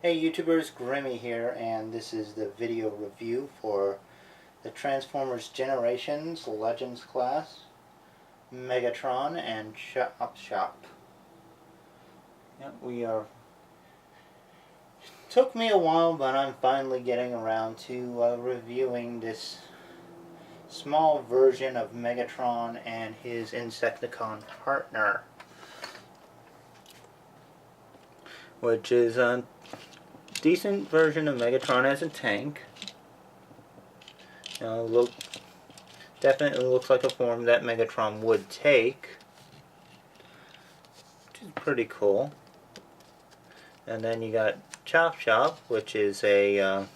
Hey YouTubers, Grimmy here, and this is the video review for the Transformers Generations Legends class, Megatron, and Chopshop. Took me a while, but I'm finally getting around to reviewing this small version of Megatron and his Insecticon partner, which is a decent version of Megatron as a tank. Definitely looks like a form that Megatron would take, which is pretty cool. And then you got Chopshop, which is a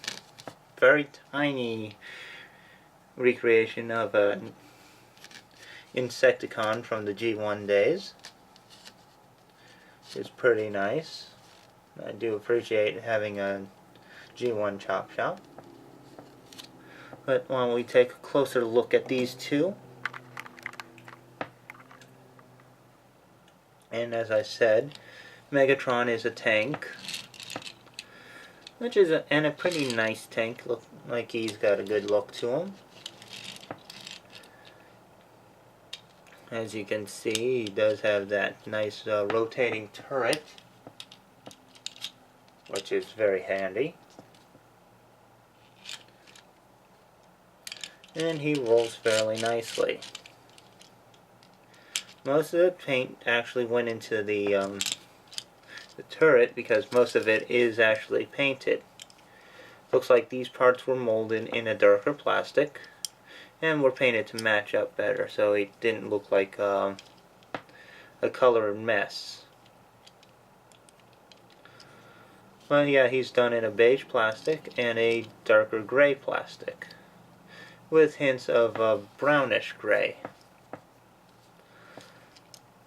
very tiny recreation of an Insecticon from the G1 days. It's pretty nice. I do appreciate having a G1 Chopshop. But why don't we take a closer look at these two? And as I said, Megatron is a tank, which is a pretty nice tank. Look like he's got a good look to him. As you can see, he does have that nice rotating turret, which is very handy. And he rolls fairly nicely. Most of the paint actually went into the turret because most of it is actually painted. Looks like these parts were molded in a darker plastic and were painted to match up better, so it didn't look like a colored mess. Well, yeah, he's done in a beige plastic and a darker gray plastic, with hints of brownish gray.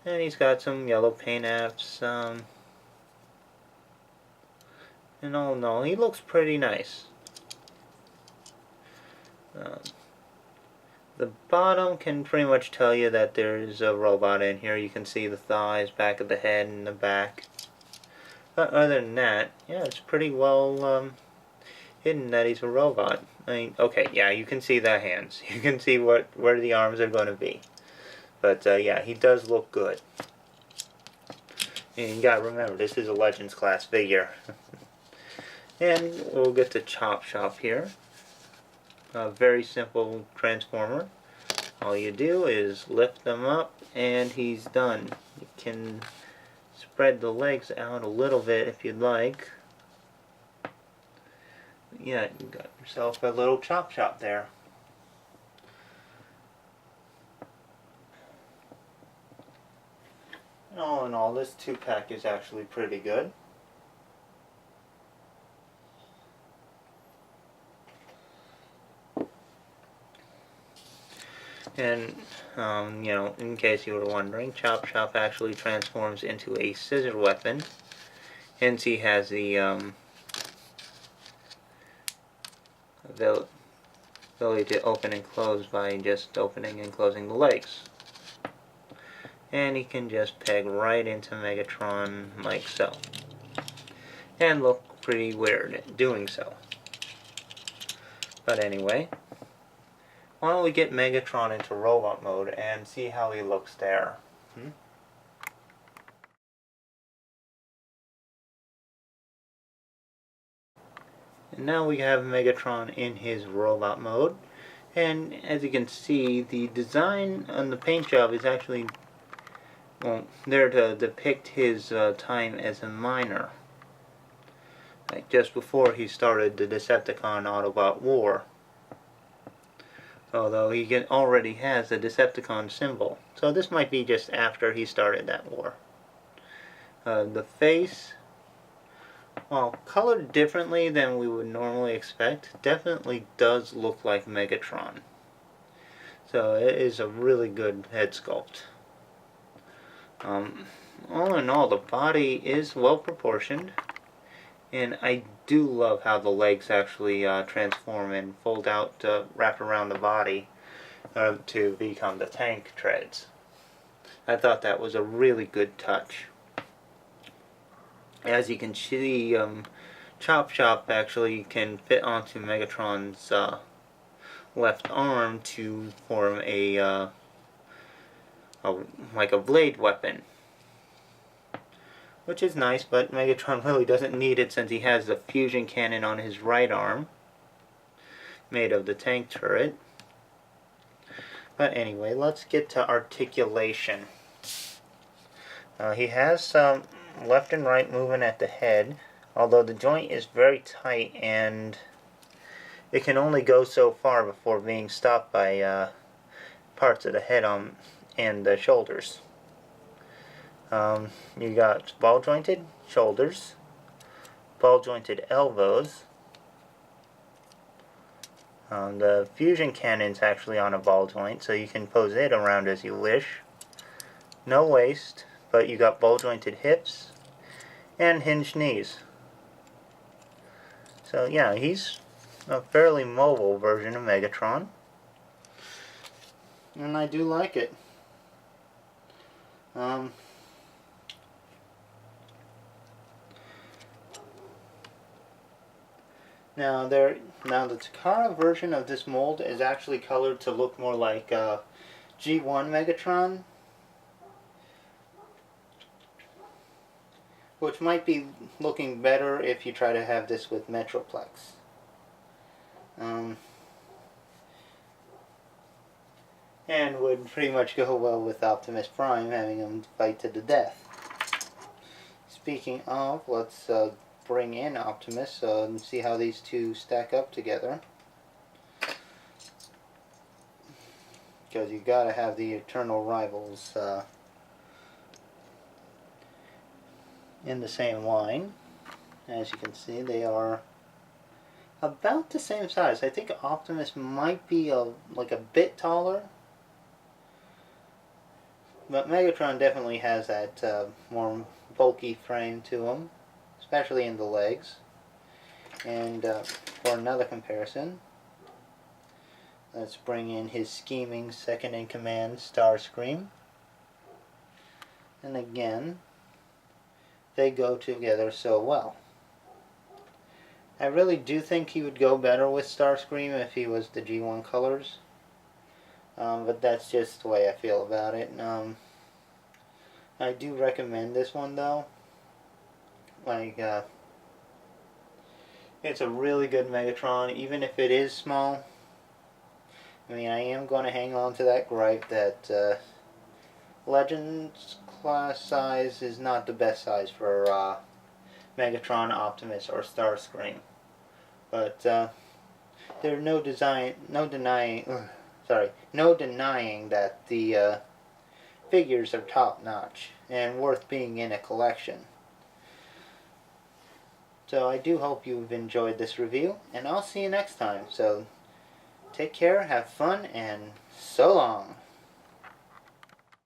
And he's got some yellow paint apps, and all in all, he looks pretty nice. The bottom can pretty much tell you that there's a robot in here. You can see the thighs, back of the head, and the back. But other than that, yeah, it's pretty well hidden that he's a robot. I mean, okay, yeah, you can see the hands. You can see where the arms are going to be. But yeah, he does look good. And you gotta remember, this is a Legends class figure. And we'll get to Chopshop here. A very simple transformer. All you do is lift them up and he's done. You can spread the legs out a little bit if you'd like. Yeah, you got yourself a little Chopshop there. All in all, this 2-pack is actually pretty good. And, you know, in case you were wondering, Chopshop actually transforms into a scissor weapon. Hence he has the ability to open and close by just opening and closing the legs. And he can just peg right into Megatron like so. And look pretty weird doing so. But anyway, why don't we get Megatron into robot mode and see how he looks there. And now we have Megatron in his robot mode. And as you can see, the design on the paint job is actually, well, there to depict his time as a miner. Like just before he started the Decepticon Autobot War. Although he already has the Decepticon symbol. So this might be just after he started that war. The face, while colored differently than we would normally expect, definitely does look like Megatron. So it is a really good head sculpt. All in all, the body is well proportioned, and I do love how the legs actually transform and fold out, wrap around the body to become the tank treads. I thought that was a really good touch. As you can see, Chopshop actually can fit onto Megatron's left arm to form like a blade weapon, which is nice, but Megatron really doesn't need it since he has the fusion cannon on his right arm, made of the tank turret. But anyway, let's get to articulation. He has some left and right movement at the head, although the joint is very tight and it can only go so far before being stopped by parts of the head and the shoulders. You got ball jointed shoulders, ball jointed elbows. The fusion cannon's actually on a ball joint, so you can pose it around as you wish. No waist, but you got ball jointed hips and hinged knees. So yeah, he's a fairly mobile version of Megatron, and I do like it. Now the Takara version of this mold is actually colored to look more like G1 Megatron, which might be looking better if you try to have this with Metroplex. And would pretty much go well with Optimus Prime, having him fight to the death. Speaking of, let's bring in Optimus and see how these two stack up together. Because you gotta have the eternal rivals in the same line. As you can see, they are about the same size. I think Optimus might be like a bit taller, but Megatron definitely has that more bulky frame to him, especially in the legs. And for another comparison, let's bring in his scheming second-in-command, Starscream. And again, they go together so well. I really do think he would go better with Starscream if he was the G1 colors. But that's just the way I feel about it. I do recommend this one though. Like, it's a really good Megatron, even if it is small. I mean, I am going to hang on to that gripe that Legends class size is not the best size for Megatron, Optimus, or Starscream. But there's no denying that the figures are top-notch and worth being in a collection. So I do hope you've enjoyed this review, and I'll see you next time. So take care, have fun, and so long.